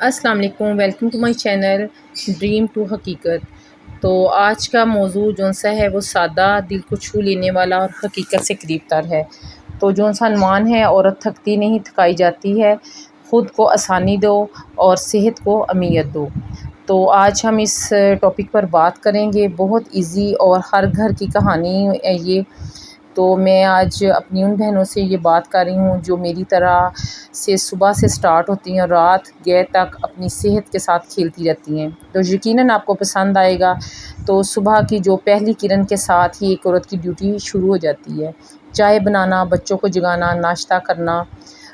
السلام علیکم، welcome to my channel dream to حقیقت۔ تو آج کا موضوع جون سا ہے وہ سادہ، دل کو چھو لینے والا اور حقیقت سے قریب تر ہے۔ تو جون سا عنوان ہے، عورت تھکتی نہیں تھکائی جاتی ہے، خود کو آسانی دو اور صحت کو اہمیت دو۔ تو آج ہم اس ٹاپک پر بات کریں گے، بہت ایزی اور ہر گھر کی کہانی ہے یہ۔ تو میں آج اپنی ان بہنوں سے یہ بات کر رہی ہوں جو میری طرح سے صبح سے سٹارٹ ہوتی ہیں اور رات گئے تک اپنی صحت کے ساتھ کھیلتی رہتی ہیں۔ تو یقیناً آپ کو پسند آئے گا۔ تو صبح کی جو پہلی کرن کے ساتھ ہی ایک عورت کی ڈیوٹی شروع ہو جاتی ہے۔ چائے بنانا، بچوں کو جگانا، ناشتہ کرنا،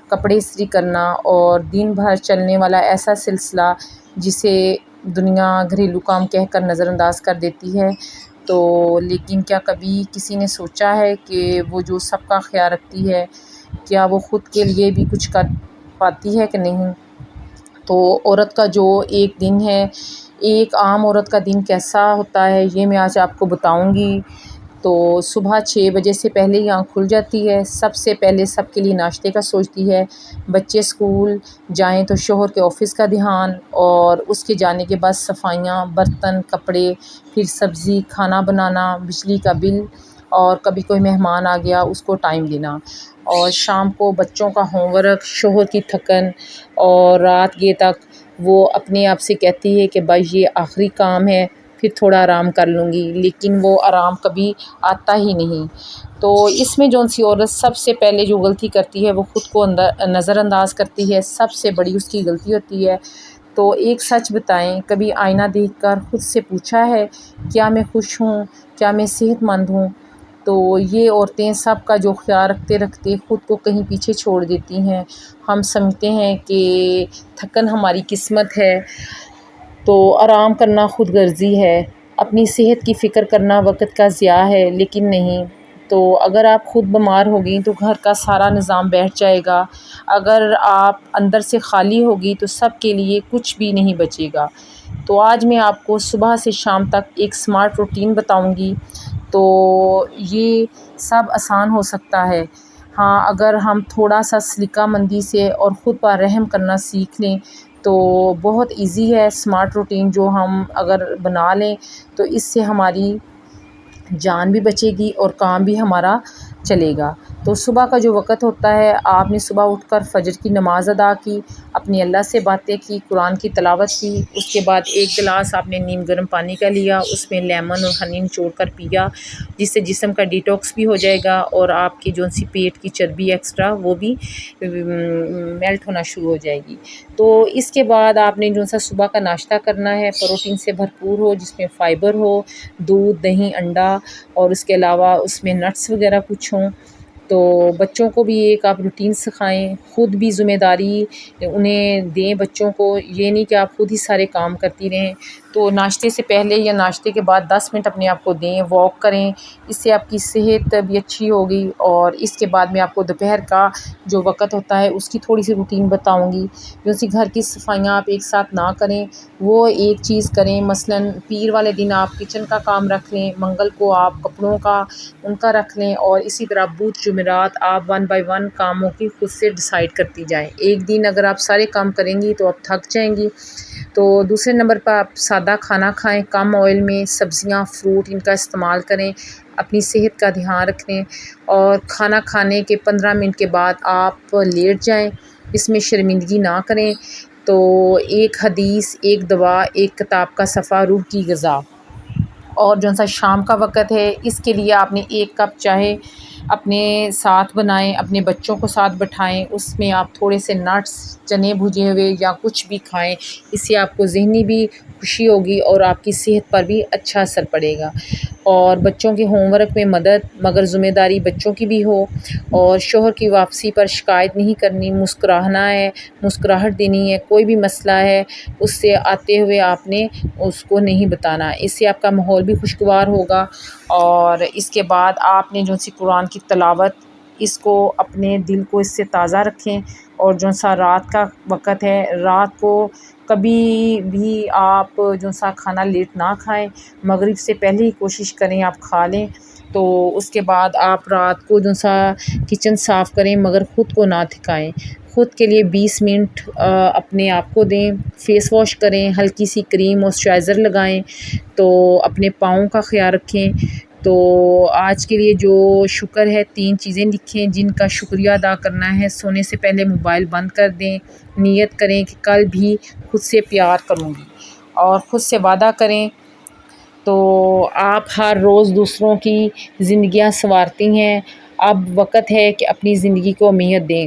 کپڑے استری کرنا اور دن بھر چلنے والا ایسا سلسلہ جسے دنیا گھریلو کام کہہ کر نظر انداز کر دیتی ہے۔ تو لیکن کیا کبھی کسی نے سوچا ہے کہ وہ جو سب کا خیال رکھتی ہے، کیا وہ خود کے لیے بھی کچھ کر پاتی ہے کہ نہیں؟ تو عورت کا جو ایک دن ہے، ایک عام عورت کا دن کیسا ہوتا ہے، یہ میں آج آپ کو بتاؤں گی۔ تو صبح 6 بجے سے پہلے ہی آنکھ کھل جاتی ہے، سب سے پہلے سب کے لیے ناشتے کا سوچتی ہے۔ بچے اسکول جائیں تو شوہر کے آفس کا دھیان، اور اس کے جانے کے بعد صفائیاں، برتن، کپڑے، پھر سبزی، کھانا بنانا، بجلی کا بل، اور کبھی کوئی مہمان آ گیا اس کو ٹائم دینا، اور شام کو بچوں کا ہوم ورک، شوہر کی تھکن، اور رات گئے تک وہ اپنے آپ سے کہتی ہے کہ بھائی یہ آخری کام ہے، پھر تھوڑا آرام کر لوں گی، لیکن وہ آرام کبھی آتا ہی نہیں۔ تو اس میں جون سی عورت سب سے پہلے جو غلطی کرتی ہے وہ خود کو نظر انداز کرتی ہے، سب سے بڑی اس کی غلطی ہوتی ہے۔ تو ایک سچ بتائیں، کبھی آئینہ دیکھ کر خود سے پوچھا ہے کیا میں خوش ہوں، کیا میں صحت مند ہوں؟ تو یہ عورتیں سب کا جو خیال رکھتے رکھتے خود کو کہیں پیچھے چھوڑ دیتی ہیں۔ ہم سمجھتے ہیں کہ تھکن ہماری قسمت ہے، تو آرام کرنا خود غرضی ہے، اپنی صحت کی فکر کرنا وقت کا ضیاع ہے، لیکن نہیں۔ تو اگر آپ خود بیمار ہوگی تو گھر کا سارا نظام بیٹھ جائے گا، اگر آپ اندر سے خالی ہوگی تو سب کے لیے کچھ بھی نہیں بچے گا۔ تو آج میں آپ کو صبح سے شام تک ایک سمارٹ روٹین بتاؤں گی۔ تو یہ سب آسان ہو سکتا ہے، ہاں اگر ہم تھوڑا سا سلیقہ مندی سے اور خود پر رحم کرنا سیکھ لیں تو بہت ایزی ہے۔ سمارٹ روٹین جو ہم اگر بنا لیں تو اس سے ہماری جان بھی بچے گی اور کام بھی ہمارا چلے گا۔ تو صبح کا جو وقت ہوتا ہے، آپ نے صبح اٹھ کر فجر کی نماز ادا کی، اپنی اللہ سے باتیں کی، قرآن کی تلاوت کی، اس کے بعد ایک گلاس آپ نے نیم گرم پانی کا لیا، اس میں لیمن اور ہنی نچوڑ کر پیا، جس سے جسم کا ڈیٹاکس بھی ہو جائے گا اور آپ کی جو سی پیٹ کی چربی ایکسٹرا وہ بھی میلٹ ہونا شروع ہو جائے گی۔ تو اس کے بعد آپ نے جو سا صبح کا ناشتہ کرنا ہے، پروٹین سے بھرپور ہو، جس میں فائبر ہو، دودھ، دہی، انڈا، اور اس کے علاوہ اس میں نٹس وغیرہ کچھ ہوں۔ تو بچوں کو بھی ایک آپ روٹین سکھائیں، خود بھی ذمہ داری انہیں دیں بچوں کو، یہ نہیں کہ آپ خود ہی سارے کام کرتی رہیں۔ تو ناشتے سے پہلے یا ناشتے کے بعد 10 منٹ اپنے آپ کو دیں، واک کریں، اس سے آپ کی صحت بھی اچھی ہوگی۔ اور اس کے بعد میں آپ کو دوپہر کا جو وقت ہوتا ہے اس کی تھوڑی سی روٹین بتاؤں گی۔ جیسے گھر کی صفائیاں آپ ایک ساتھ نہ کریں، وہ ایک چیز کریں، مثلاً پیر والے دن آپ کچن کا کام رکھ لیں، منگل کو آپ کپڑوں کا ان کا رکھ لیں، اور اسی طرح بدھ جمعرات آپ 1 بائی 1 کاموں کی خود سے ڈیسائیڈ کرتی جائیں۔ ایک دن اگر آپ سارے کام کریں گی تو آپ تھک جائیں گی۔ تو دوسرے نمبر پر آپ سادہ کھانا کھائیں، کم آئل میں، سبزیاں، فروٹ ان کا استعمال کریں، اپنی صحت کا دھیان رکھیں، اور کھانا کھانے کے 15 منٹ کے بعد آپ لیٹ جائیں، اس میں شرمندگی نہ کریں۔ تو ایک حدیث، ایک دعا، ایک کتاب کا صفحہ، روح کی غذا۔ اور جو سا شام کا وقت ہے، اس کے لیے آپ نے 1 کپ چائے اپنے ساتھ بنائیں، اپنے بچوں کو ساتھ بٹھائیں، اس میں آپ تھوڑے سے نٹس، چنے بھجے ہوئے یا کچھ بھی کھائیں، اس سے آپ کو ذہنی بھی خوشی ہوگی اور آپ کی صحت پر بھی اچھا اثر پڑے گا۔ اور بچوں کے ہوم ورک میں مدد، مگر ذمہ داری بچوں کی بھی ہو، اور شوہر کی واپسی پر شکایت نہیں کرنی، مسکرانا ہے، مسکراہٹ دینی ہے، کوئی بھی مسئلہ ہے اس سے آتے ہوئے آپ نے اس کو نہیں بتانا، اس سے آپ کا ماحول بھی خوشگوار ہوگا۔ اور اس کے بعد آپ نے جو سی قرآن کی تلاوت، اس کو اپنے دل کو اس سے تازہ رکھیں۔ اور جو سا رات کا وقت ہے، رات کو کبھی بھی آپ جو سا کھانا لیٹ نہ کھائیں، مغرب سے پہلے ہی کوشش کریں آپ کھا لیں۔ تو اس کے بعد آپ رات کو جو سا کچن صاف کریں، مگر خود کو نہ تھکائیں، خود کے لیے 20 منٹ اپنے آپ کو دیں، فیس واش کریں، ہلکی سی کریم موئسچرائزر لگائیں، تو اپنے پاؤں کا خیال رکھیں۔ تو آج کے لیے جو شکر ہے 3 چیزیں لکھیں جن کا شکریہ ادا کرنا ہے۔ سونے سے پہلے موبائل بند کر دیں، نیت کریں کہ کل بھی خود سے پیار کروں گی، اور خود سے وعدہ کریں تو آپ ہر روز دوسروں کی زندگیاں سنوارتی ہیں۔ اب وقت ہے کہ اپنی زندگی کو اہمیت دیں۔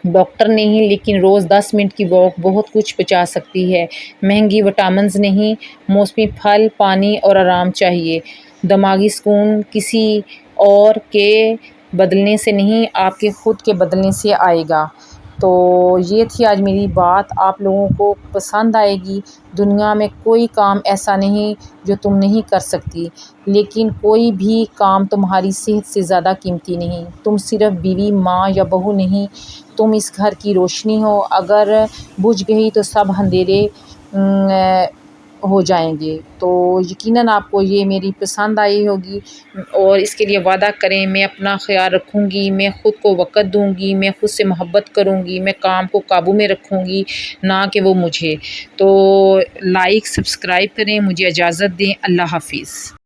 ڈاکٹر نہیں لیکن روز 10 منٹ کی واک بہت کچھ بچا سکتی ہے۔ مہنگی وٹامنز نہیں، موسمی پھل، پانی اور آرام چاہیے۔ دماغی سکون کسی اور کے بدلنے سے نہیں، آپ کے خود کے بدلنے سے آئے گا۔ تو یہ تھی آج میری بات، آپ لوگوں کو پسند آئے گی۔ دنیا میں کوئی کام ایسا نہیں جو تم نہیں کر سکتی، لیکن کوئی بھی کام تمہاری صحت سے زیادہ قیمتی نہیں۔ تم صرف بیوی، ماں یا بہو نہیں، تم اس گھر کی روشنی ہو۔ اگر بجھ گئی تو سب اندھیرے ہو جائیں گے۔ تو یقیناً آپ کو یہ میری پسند آئی ہوگی، اور اس کے لیے وعدہ کریں میں اپنا خیال رکھوں گی، میں خود کو وقت دوں گی، میں خود سے محبت کروں گی، میں کام کو قابو میں رکھوں گی، نہ کہ وہ مجھے۔ تو لائک سبسکرائب کریں، مجھے اجازت دیں، اللہ حافظ۔